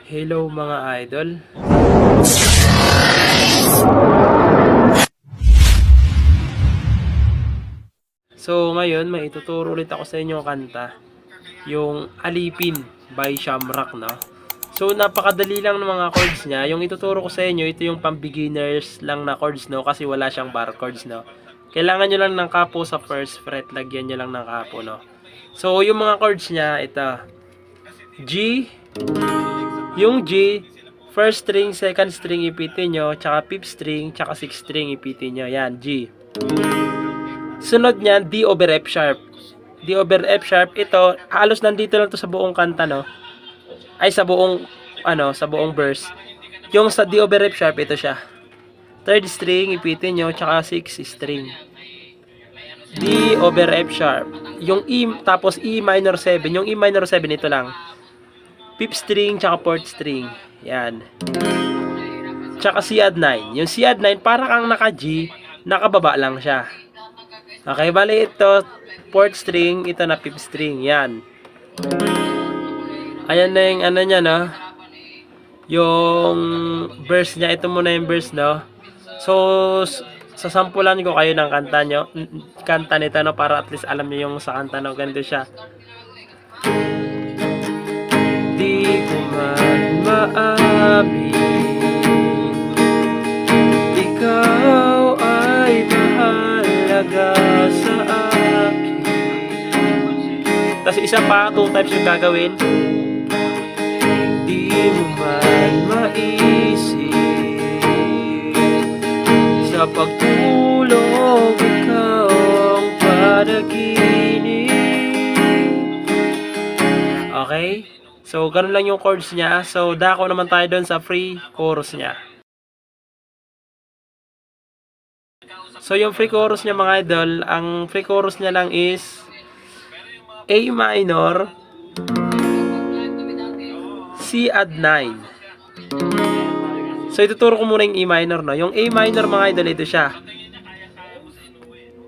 Hello mga idol. So ngayon may ituturo ulit ako sa inyo kanta, yung Alipin by Shamrock, no? So napakadali lang ng mga chords niya. Yung ituturo ko sa inyo, ito yung pang beginners lang na chords, no? Kasi wala siyang bar chords, no? Kailangan nyo lang ng kapo sa first fret, lagyan nyo lang ng kapo, no? So yung mga chords niya, ito G, yung G, first string, second string ipitin nyo, tsaka fifth string, tsaka sixth string ipitin nyo. Yan, G. Sunod niyan, D over F sharp. D over F sharp, ito, halos nandito lang to sa buong kanta, no? Ay, sa buong, sa buong verse. Yung sa D over F sharp, ito siya. Third string, ipitin nyo, tsaka sixth string. D over F sharp. Yung E, tapos E minor 7. Yung E minor 7, ito lang. Fifth string, tsaka fourth string. Yan. Tsaka C add 9. Yung C add 9, para kang naka-G, nakababa lang siya. Okay, bali ito, fourth string, ito na fifth string. Yan. Ayan na yung niya, no? Yung verse niya. Ito muna yung verse, no? So, sasampulan ko kayo ng kanta nyo. Kanta nito, no? Para at least alam nyo yung sa kanta, no? Ganito siya. Di ko man maamin, ikaw ay mahalaga sa akin. Tapos isa pa, 2 times yung gagawin. Di mo man maisip, sa pagtulog ikaw ang panaginip. Okay? So, ganun lang yung chords niya. So, dako naman tayo doon sa free chorus niya. So, yung free chorus niya mga idol, ang free chorus niya lang is A minor, C add 9. So, ituturo ko muna yung E minor, no? Yung A minor mga idol, ito siya.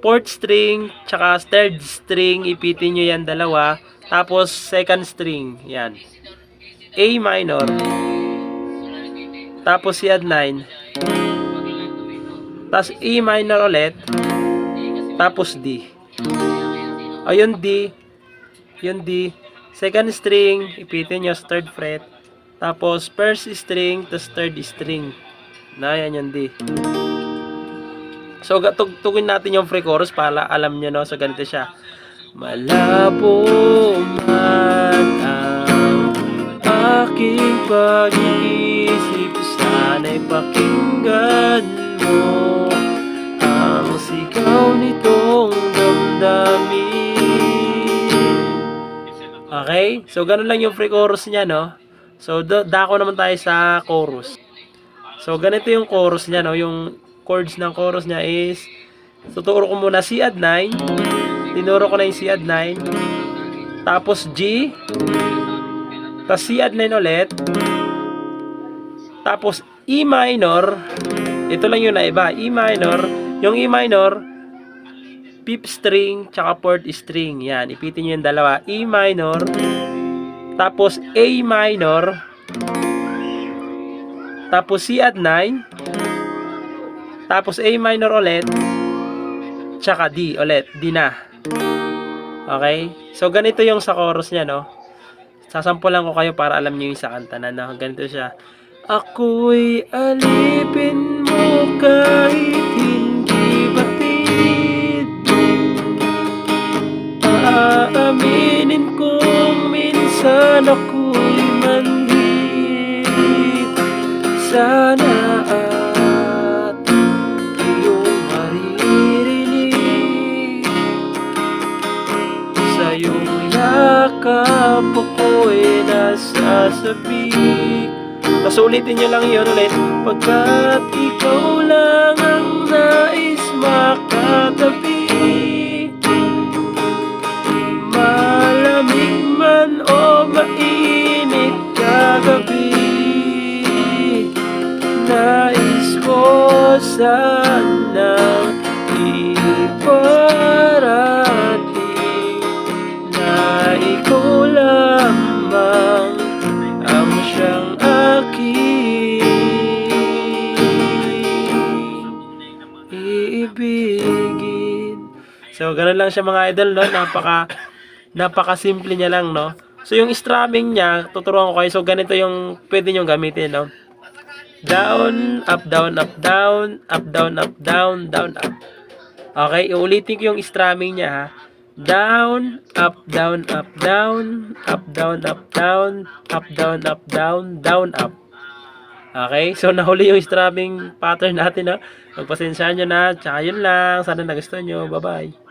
Fourth string, tsaka third string, ipitin nyo yan dalawa. Tapos, second string, yan. A minor. Tapos, C add 9. Tapos, E minor ulit. Tapos, D. O, yung D. Yung D. Second string, ipitin nyo sa third fret. Tapos, first string, tapos third string. Na, yan yung D. So, tugtugin natin yung free chorus para alam nyo, no? So, ganito siya. Malabo man ang aking pag-iisip, sana'y pakinggan mo ang sigaw nitong damdamin. Okay? So, ganun lang yung free chorus niya, no? So, dako naman tayo sa chorus. So, ganito yung chorus niya, no? Yung chords ng chorus niya is, tuturo ko muna C add 9. Tinuro ko na yung C add 9. Tapos G. Tapos C add 9 ulit. Tapos E minor. Ito lang yung naiba. E minor. Yung E minor, fifth string, tsaka fourth string. Yan. Ipitin nyo yung dalawa. E minor. Tapos A minor. Tapos C add 9. Tapos A minor ulit. Tsaka D ulit. D na. Okay? So, ganito yung sa chorus niya, no? Sasampulan ko kayo para alam niyo yung sa kanta na, no? Ganito siya. Ako'y alipin mo kahit hindi batid. Aaminin kong minsan ako'y manhid. Sana at iyong maririnig. Sa iyong yakap ako'y nasasabik. Tapos ulitin nyo lang yun ulit. Pagkat ikaw lang ang nais makatabi, malamig man o mainit kagabi, nais ko sanang iparating na ikaw lamang ang siyang So, ganun lang siya mga idol, no? Napaka simple niya lang, no? So, yung strumming niya, tuturuan ko kayo. So, ganito yung pwede nyo gamitin, no? Down, up, down, up, down, up, down, up, down, down, up. Okay, uulitin ko yung strumming niya, ha? Down, up, down, up, down, up, down, up, down, up, down, up, down, down, up. Okay, so nahuli yung strumming pattern natin, ha? Pagpasensyahan nyo na, tsaka yun lang. Sana nagustuhan nyo. Bye-bye.